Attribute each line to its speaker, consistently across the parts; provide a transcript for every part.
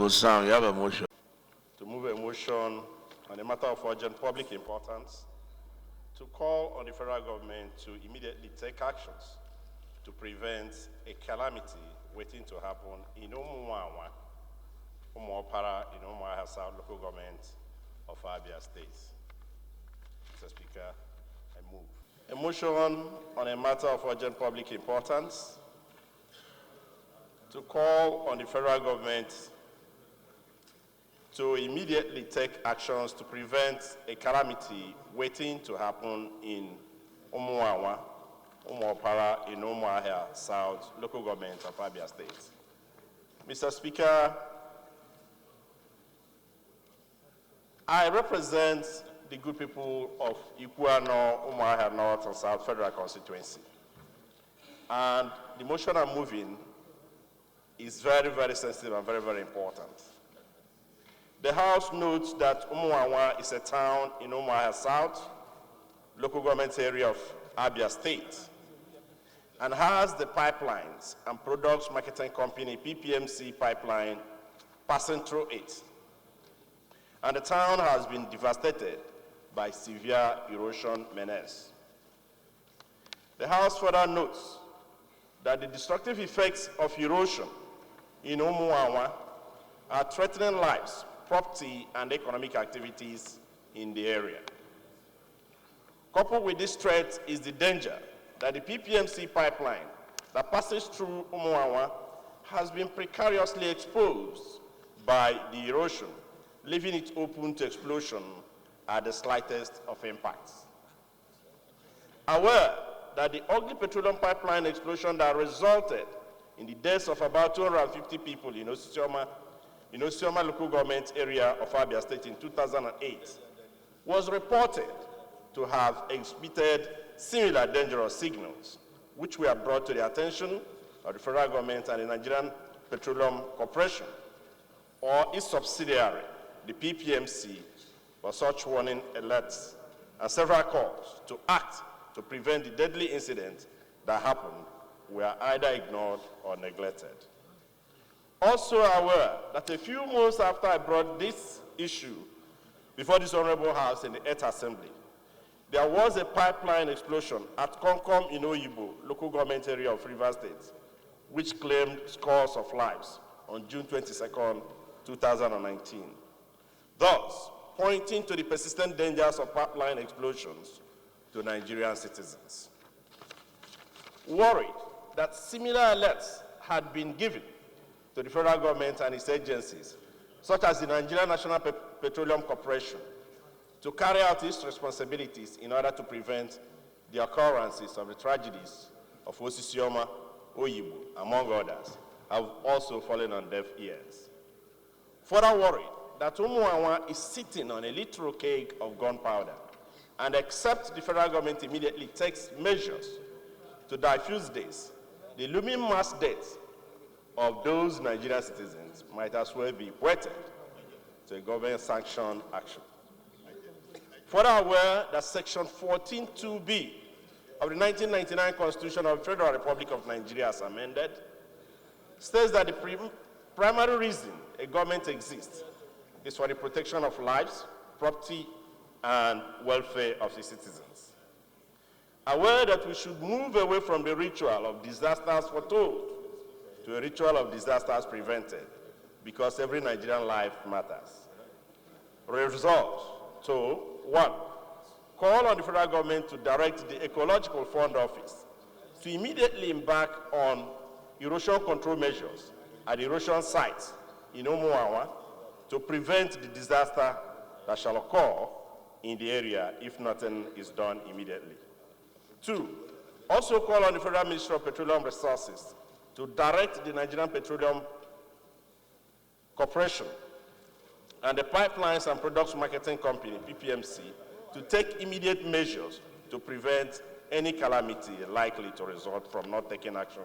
Speaker 1: Honorable Sam, you have a motion.
Speaker 2: To move a motion on a matter of urgent public importance to call on the federal government to immediately take actions to prevent a calamity waiting to happen in Umuahia, in Umuahia South local government of Abia State. Mr. Speaker, I move. A motion on a matter of urgent public importance to call on the federal government to immediately take actions to prevent a calamity waiting to happen in Umuahia, in Umuahia South local government of Abia State. Mr. Speaker, I represent the good people of Umuahia North and South Federal Constituency. And the motion I'm moving is very, very sensitive and very, very important. The House notes that Umuahia is a town in Umuahia South, local government area of Abia State, and has the pipelines and products marketing company PPMC pipeline passing through it. And the town has been devastated by severe erosion menace. The House further notes that the destructive effects of erosion in Umuahia are threatening lives, property, and economic activities in the area. Coupled with this threat is the danger that the PPMC pipeline that passes through Umuahia has been precariously exposed by the erosion, leaving it open to explosion at the slightest of impacts. Aware that the ugly petroleum pipeline explosion that resulted in the deaths of about 250 people in Osisioma local government area of Abia State in 2008 was reported to have exhibited similar dangerous signals, which were brought to the attention of the federal government and the Nigerian Petroleum Corporation, or its subsidiary, the PPMC, for such warning alerts and several calls to act to prevent the deadly incident that happened were either ignored or neglected. Also aware that a few months after I brought this issue before this Honorable House in the 8th Assembly, there was a pipeline explosion at Konkom in Oyibo, local government area of Rivers State, which claimed scores of lives on June 22, 2019. Thus, pointing to the persistent dangers of pipeline explosions to Nigerian citizens. Worried that similar alerts had been given to the federal government and its agencies, such as the Nigerian National Petroleum Corporation, to carry out its responsibilities in order to prevent the occurrences of the tragedies of Osisioma, Oyibo, among others, have also fallen on deaf ears. Further worried that Umuahia is sitting on a literal keg of gunpowder, and except the federal government immediately takes measures to diffuse this, the looming mass death of those Nigerian citizens might as well be equated to a government-sanctioned action. Further aware that Section 14(2)(b) of the 1999 Constitution of the Federal Republic of Nigeria, as amended, states that the primary reason a government exists is for the protection of lives, property, and welfare of the citizens. Aware that we should move away from the ritual of disasters foretold to a ritual of disasters prevented, because every Nigerian life matters. Resolved to 1, call on the federal government to direct the Ecological Fund Office to immediately embark on erosion control measures at erosion sites in Umuahia to prevent the disaster that shall occur in the area if nothing is done immediately. 2, also call on the Federal Ministry of Petroleum Resources to direct the Nigerian Petroleum Corporation and the Pipelines and Products Marketing Company, PPMC, to take immediate measures to prevent any calamity likely to result from not taking action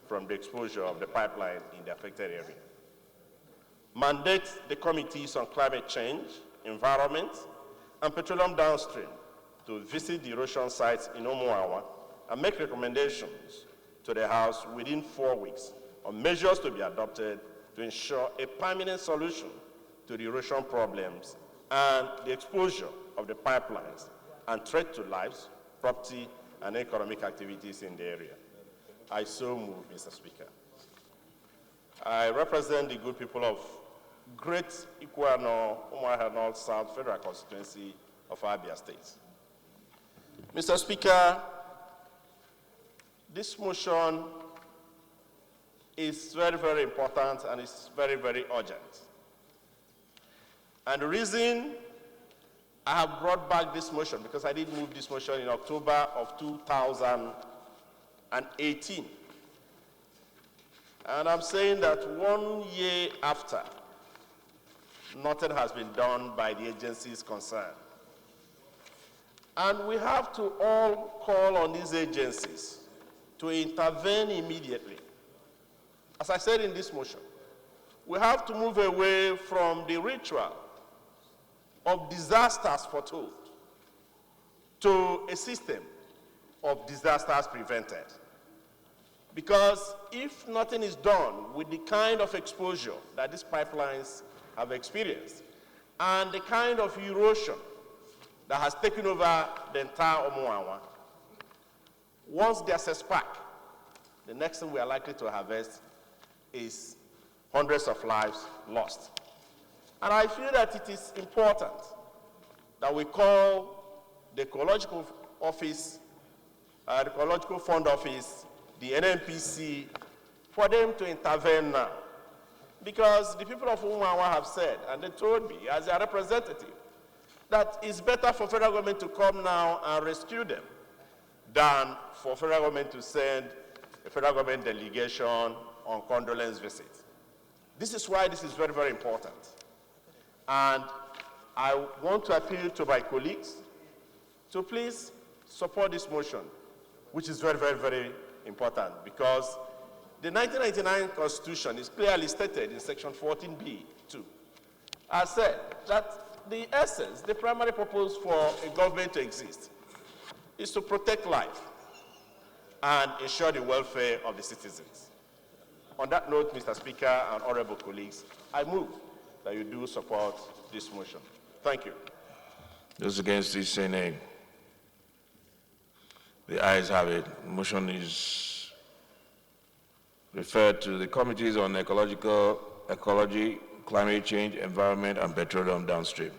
Speaker 2: from the exposure of the pipeline in the affected area. Mandate the committees on climate change, environment, and petroleum downstream to visit the erosion sites in Umuahia and make recommendations to the House within 4 weeks on measures to be adopted to ensure a permanent solution to the erosion problems and the exposure of the pipelines and threat to lives, property, and economic activities in the area. I so move, Mr. Speaker. I represent the good people of Great Ikuano, Umuahia North South Federal Constituency of Abia State. Mr. Speaker, this motion is very, very important and it's very, very urgent. And the reason I have brought back this motion, because I did move this motion in October of 2018. And I'm saying that 1 year after, nothing has been done by the agencies concerned. And we have to all call on these agencies to intervene immediately. As I said in this motion, we have to move away from the ritual of disasters foretold to a system of disasters prevented. Because if nothing is done with the kind of exposure that these pipelines have experienced and the kind of erosion that has taken over the entire Umuahia, once there's a spark, the next thing we are likely to harvest is hundreds of lives lost. And I feel that it is important that we call the Ecological Office, the Ecological Fund Office, the NNPC, for them to intervene now. Because the people of Umuahia have said, and they told me as their representative, that it's better for federal government to come now and rescue them than for federal government to send a federal government delegation on condolence visits. This is why this is very, very important. And I want to appeal to my colleagues to please support this motion, which is very, very, very important, because the 1999 Constitution is clearly stated in Section 14B(2). I said that the essence, the primary purpose for a government to exist is to protect life and ensure the welfare of the citizens. On that note, Mr. Speaker and honorable colleagues, I move that you do support this motion. Thank you.
Speaker 1: Those against this say nay. The ayes have it. The motion is referred to the Committees on Ecology, Climate Change, Environment, and Petroleum downstream.